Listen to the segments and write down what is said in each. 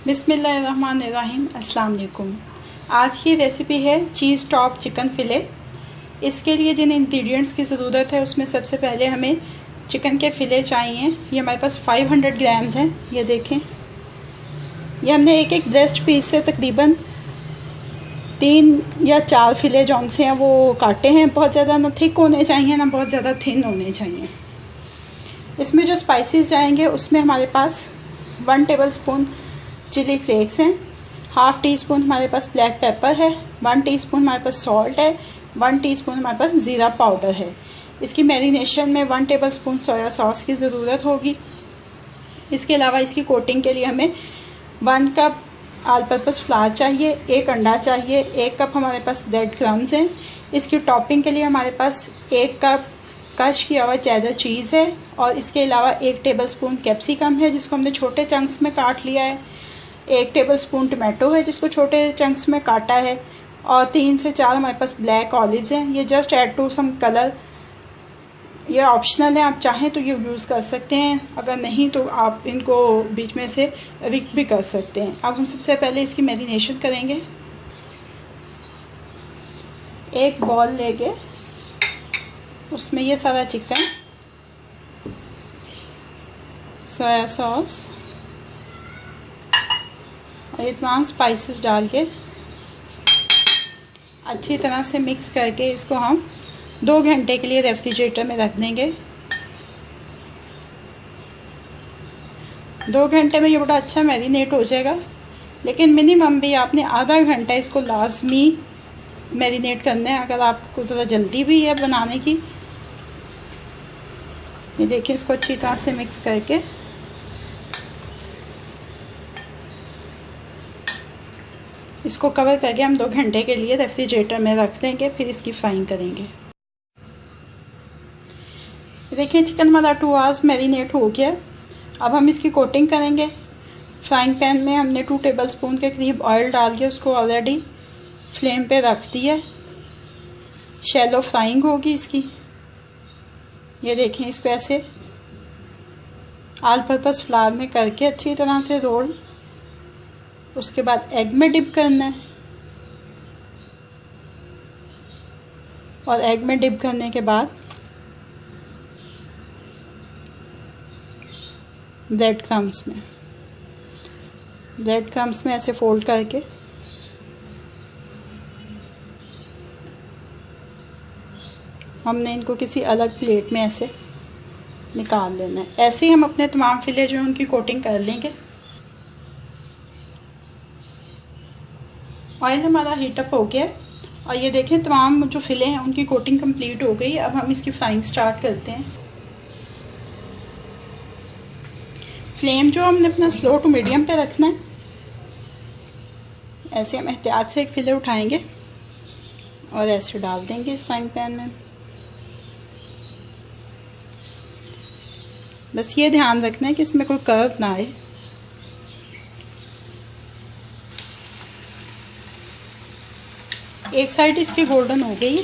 बिस्मिल्लाहिर्रहमानिर्रहीम। अस्सलाम वालेकुम। आज की रेसिपी है चीज़ टॉप चिकन फ़िले। इसके लिए जिन इंग्रेडिएंट्स की ज़रूरत है उसमें सबसे पहले हमें चिकन के फ़िले चाहिए। ये हमारे पास 500 ग्राम्स हैं। ये देखें, ये हमने एक एक ब्रेस्ट पीस से तकरीबन 3 या 4 फ़िले जौन से हैं वो काटे हैं। बहुत ज़्यादा ना थिक होने चाहिए ना बहुत ज़्यादा थिन होने चाहिए। इसमें जो स्पाइसेस जाएंगे उसमें हमारे पास 1 टेबलस्पून चिली फ्लेक्स हैं, हाफ़ टी स्पून हमारे पास ब्लैक पेपर है, 1 टीस्पून हमारे पास सॉल्ट है, 1 टीस्पून हमारे पास ज़ीरा पाउडर है। इसकी मैरिनेशन में 1 टेबलस्पून सोया सॉस की ज़रूरत होगी। इसके अलावा इसकी कोटिंग के लिए हमें 1 कप ऑल पर्पस फ्लावर चाहिए, 1 अंडा चाहिए, 1 कप हमारे पास ब्रेड क्रम्स हैं। इसकी टॉपिंग के लिए हमारे पास 1 कप क्रश किया हुआ चेडर चीज़ है और इसके अलावा 1 टेबलस्पून कैप्सिकम है जिसको हमने छोटे चंक्स में काट लिया है, 1 टेबलस्पून टमाटो है जिसको छोटे चंक्स में काटा है और 3 से 4 हमारे पास ब्लैक ऑलिव्स हैं। ये just add to some colour, ये ऑप्शनल है, आप चाहें तो ये यूज़ कर सकते हैं, अगर नहीं तो आप इनको बीच में से रिक भी कर सकते हैं। अब हम सबसे पहले इसकी मैरिनेशन करेंगे। एक बॉल लेके उसमें ये सारा चिकन, सोया सॉस और ये तमाम स्पाइसेस डाल के अच्छी तरह से मिक्स करके इसको हम 2 घंटे के लिए रेफ्रिजरेटर में रख देंगे। 2 घंटे में ये बड़ा अच्छा मैरिनेट हो जाएगा, लेकिन मिनिमम भी आपने आधा घंटा इसको लाजमी मैरिनेट करना है अगर आपको ज़रा जल्दी भी है बनाने की। ये देखिए, इसको अच्छी तरह से मिक्स करके इसको कवर करके हम 2 घंटे के लिए रेफ्रिजरेटर में रख देंगे, फिर इसकी फ्राइंग करेंगे। देखिए, चिकन हमारा 2 आवर्स मैरिनेट हो गया। अब हम इसकी कोटिंग करेंगे। फ्राइंग पैन में हमने 2 टेबलस्पून के करीब ऑयल डाल के उसको ऑलरेडी फ्लेम पे रख दिया है। शैलो फ्राइंग होगी इसकी। ये देखें, इसको ऐसे ऑल पर्पस फ्लावर में करके अच्छी तरह से रोल, उसके बाद एग में डिप करना है और एग में डिप करने के बाद ब्रेड क्रम्स में ऐसे फोल्ड करके हमने इनको किसी अलग प्लेट में ऐसे निकाल लेना है। ऐसे ही हम अपने तमाम फिले जो हैं उनकी कोटिंग कर लेंगे। ऑयल हमारा हीटअप हो गया और ये देखें, तमाम जो फिले हैं उनकी कोटिंग कंप्लीट हो गई। अब हम इसकी फ्राइंग स्टार्ट करते हैं। फ्लेम जो हमने अपना स्लो टू मीडियम पे रखना है। ऐसे हम एहतियात से एक फिले उठाएंगे और ऐसे डाल देंगे फ्राइंग पैन में। बस ये ध्यान रखना है कि इसमें कोई कर्व ना आए। एक साइड इसकी गोल्डन हो गई है।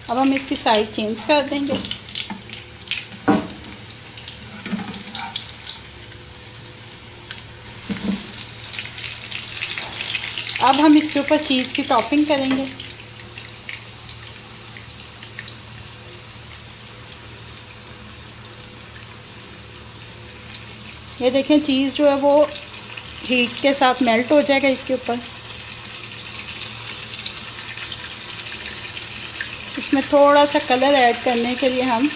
अब हम इसकी साइड चेंज कर देंगे। अब हम इसके ऊपर चीज़ की टॉपिंग करेंगे। ये देखें, चीज़ जो है वो हीट के साथ मेल्ट हो जाएगा इसके ऊपर। इसमें थोड़ा सा कलर ऐड करने के लिए हम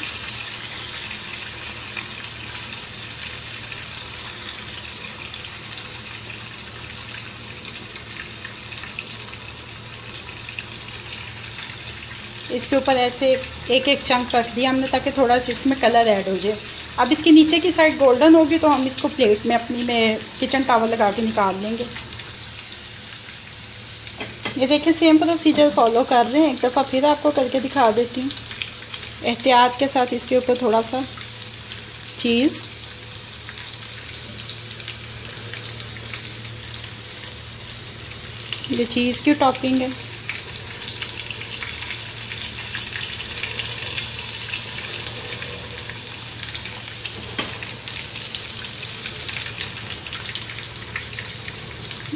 इसके ऊपर ऐसे एक एक चंक रख दिया हमने ताकि थोड़ा सा इसमें कलर ऐड हो जाए। अब इसकी नीचे की साइड गोल्डन होगी तो हम इसको प्लेट में अपनी में किचन टॉवल लगा के निकाल लेंगे। ये देखिए, सेम प्रोसीजर फॉलो कर रहे हैं। एक दफ़ा फिर आपको करके दिखा देती हूँ। एहतियात के साथ इसके ऊपर थोड़ा सा चीज़, ये चीज़ की टॉपिंग है।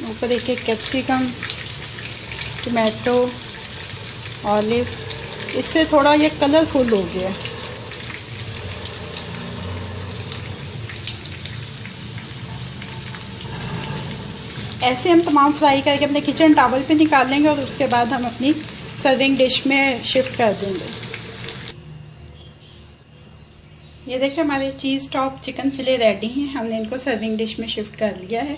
ऊपर एक एक कैप्सिकम, टमाटो, ऑलिव, इससे थोड़ा ये कलरफुल हो गया। ऐसे हम तमाम फ्राई करके अपने किचन टॉवल पे निकाल लेंगे और उसके बाद हम अपनी सर्विंग डिश में शिफ्ट कर देंगे। ये देखिए हमारे चीज़ टॉप चिकन फिले रेडी हैं, हमने इनको सर्विंग डिश में शिफ्ट कर लिया है।